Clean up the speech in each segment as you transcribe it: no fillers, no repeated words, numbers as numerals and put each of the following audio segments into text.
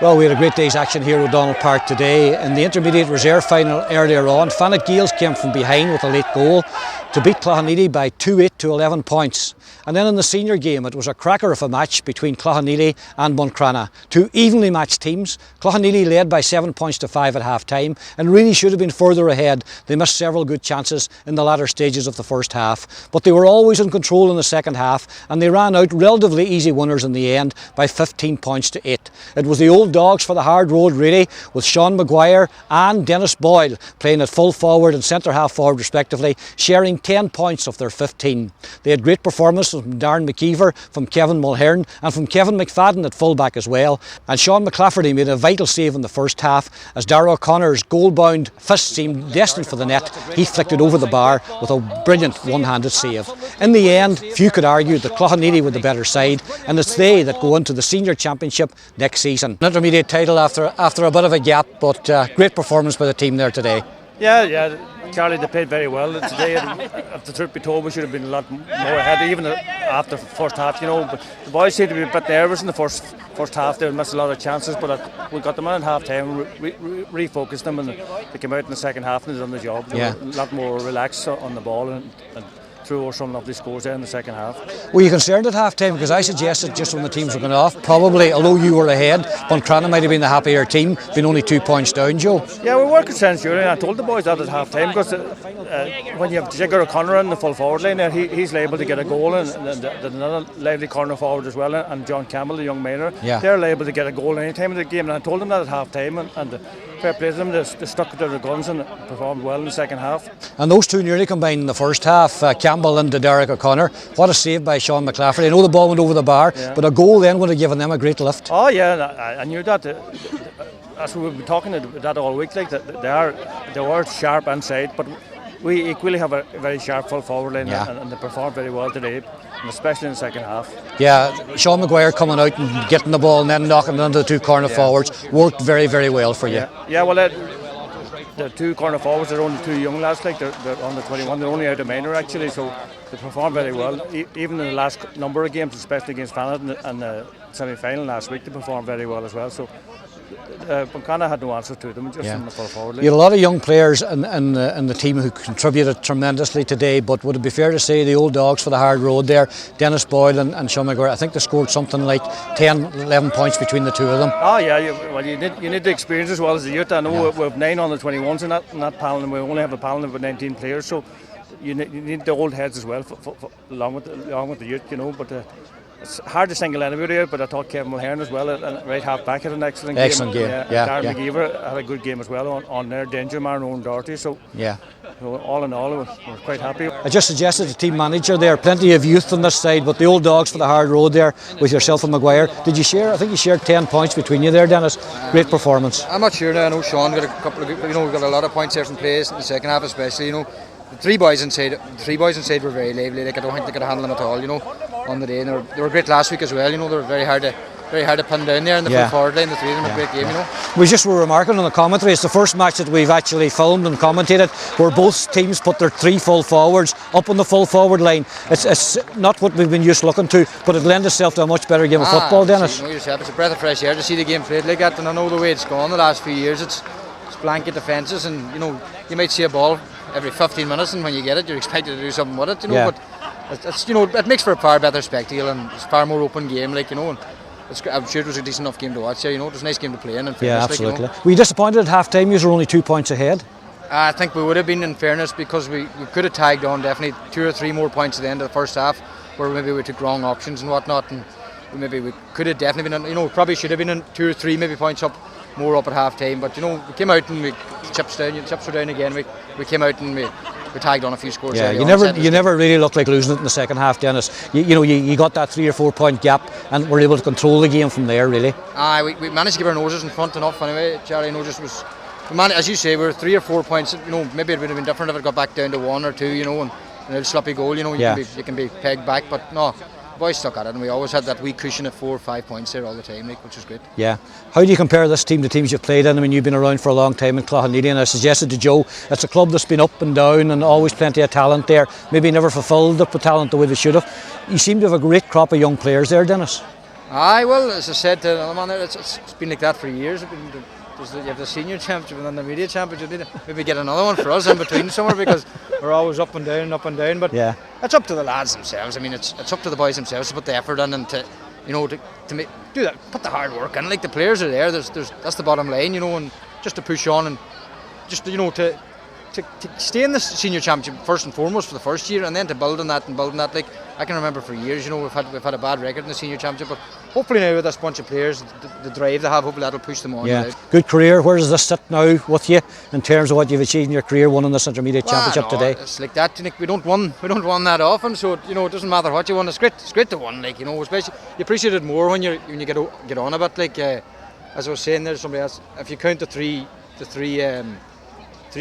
Well, we had a great day's action here at O'Donnell Park today. In the intermediate reserve final earlier on, Fannet Gales came from behind with a late goal to beat Cloughaneely by 2-8 to 11 points. And then in the senior game, it was a cracker of a match between Cloughaneely and Buncrana. Two evenly matched teams. Cloughaneely led by 7 points to 5 at half time and really should have been further ahead. They missed several good chances in the latter stages of the first half, but they were always in control in the second half, and they ran out relatively easy winners in the end by 15 points to 8. It was the old dogs for the hard road really, with Sean Maguire and Dennis Boyle playing at full forward and centre half forward respectively, sharing 10 points of their 15. They had great performances from Darren McKeever, from Kevin Mulhern and from Kevin McFadden at full back as well, and Sean McClafferty made a vital save in the first half as Darragh O'Connor's goal-bound fist seemed destined for the net. He flicked it over the bar with a brilliant one-handed save. In the end, few could argue that Cloughaneely were the better side, and it's they that go into the senior championship next season. An intermediate title after a bit of a gap, but great performance by the team there today. Yeah, Charlie, they played very well today. If the truth be told, we should have been a lot more ahead, even after the first half, But the boys seemed to be a bit nervous in the first half. They missed a lot of chances, but we got them in at half time, refocused them, and they came out in the second half and they done the job. They were a lot more relaxed on the ball and threw some lovely scores there in the second half. Were you concerned at half time? Because I suggested just when the teams were going off, probably, although you were ahead, Buncrana might have been the happier team, being only 2 points down, Joe. Yeah, we were concerned, sure, and I told the boys that at half time, because when you have Jigger O'Connor in the full forward line there, he's liable to get a goal, and another lively corner forward as well, and John Campbell, the young miner, they're liable to get a goal any time of the game, and I told them that at half time, and fair play to them, they stuck to their guns and performed well in the second half. And those two nearly combined in the first half, Campbell and Darragh O'Connor. What a save by Sean McClafferty. I know the ball went over the bar, but a goal then would have given them a great lift. Oh yeah, I knew that. As we've been talking about that all week, like that they were sharp inside, but we equally have a very sharp full forward line, and they performed very well today, and especially in the second half. Yeah, Sean Maguire coming out and getting the ball and then knocking it into the two corner forwards worked very, very well for you. Yeah, well, the two corner forwards are only two young lads, like they're under 21, they're only out of minor actually, so they performed very well. Even in the last number of games, especially against Fannet and the semi-final last week, they performed very well as well. So Buncrana had no answer to them, just in the full forward line. You had a lot of young players in the team who contributed tremendously today, but would it be fair to say the old dogs for the hard road there, Dennis Boyle and Sean Maguire, I think they scored something like 10, 11 points between the two of them. Oh yeah, you need the experience as well as the youth. I know we have 9 under 21s in that panel, and we only have a panel of 19 players, so you need the old heads as well, along with the youth, but it's hard to single anybody out, but I thought Kevin Mulhern as well, and right half back had an excellent game. Darren McKeever had a good game as well on there. Danger Man, Owen Doherty. So all in all, we're quite happy. I just suggested the team manager there, plenty of youth on this side, but the old dogs for the hard road there with yourself and Maguire. Did you share? I think you shared 10 points between you there, Dennis. Great performance. I'm not sure now. I know Sean got a couple of, we've got a lot of points there from plays in the second half, especially. The three boys inside were very lively. Like, I don't think they could handle them at all, on the day. And they were great last week as well. They were very hard to pin down there in the full forward line. The three of them had a great game. We just were remarking on the commentary. It's the first match that we've actually filmed and commentated where both teams put their 3 full forwards up on the full forward line. It's not what we've been used to looking to, but it lends itself to a much better game of football, Dennis. It's a breath of fresh air to see the game played like that. And I know the way it's gone the last few years. It's blanket defences, and you might see a ball every 15 minutes, and when you get it, you're expected to do something with it, but it's it makes for a far better spectacle, and it's a far more open game, and I'm sure it was a decent enough game to watch. It was a nice game to play in. Absolutely. Were you disappointed at half time? You were only 2 points ahead. I think we would have been, in fairness, because we could have tagged on definitely 2 or 3 more points at the end of the first half, where maybe we took wrong options and whatnot, and maybe we could have definitely been, probably should have been in 2 or 3 maybe points up. More up at half time, but we came out and chips were down again. We came out and we tagged on a few scores. Yeah, you never really looked like losing it in the second half, Dennis. You got that 3 or 4 point gap and were able to control the game from there, really. We managed to keep our noses in front enough anyway. Charlie, as you say, we were 3 or 4 points. Maybe it would have been different if it got back down to 1 or 2. And a sloppy goal. You can be pegged back, but no. The boys stuck at it, and we always had that wee cushion of 4 or 5 points there all the time, which was great. Yeah. How do you compare this team to teams you've played in? I mean, you've been around for a long time in Cloughaneely, and I suggested to Joe, it's a club that's been up and down and always plenty of talent there. Maybe never fulfilled the talent the way they should have. You seem to have a great crop of young players there, Dennis. Aye, well, as I said to another man there, it's been like that for years. You have the senior championship and then the media championship. You need to maybe get another one for us in between somewhere, because we're always up and down. But Yeah. it's up to the lads themselves. I mean, it's up to the boys themselves to put the effort in and to do that, put the hard work in. Like, the players are there. That's the bottom line, and just to push on and just to stay in the senior championship first and foremost for the first year, and then to build on that. Like, I can remember for years, we've had a bad record in the senior championship, but hopefully now with this bunch of players, the drive they have, hopefully that'll push them on. Yeah, good career. Where does this sit now with you in terms of what you've achieved in your career, winning this intermediate championship today? It's like that. We don't win that often, so it doesn't matter what you win. It's great to win. Like, especially you appreciate it more when you get on a bit. Like, as I was saying, there's somebody else. If you count the three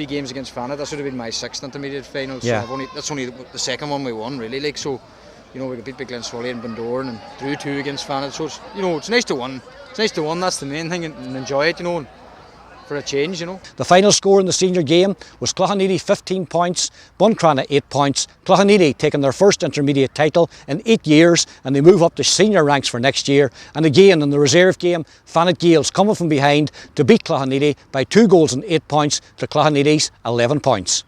games against Fana, that should have been my 6th intermediate final. So Yeah. that's only the second one we won, really. Like, so, we could beat Big Glen and Bundoran and drew 2 against Fana. So it's nice to win. It's nice to win. That's the main thing, and enjoy it. And for a change. The final score in the senior game was Cloughaneely 15 points, Buncrana 8 points. Cloughaneely taking their first intermediate title in 8 years, and they move up to senior ranks for next year. And again in the reserve game, Fannet Gales coming from behind to beat Cloughaneely by 2 goals and 8 points to Cloughaneely's 11 points.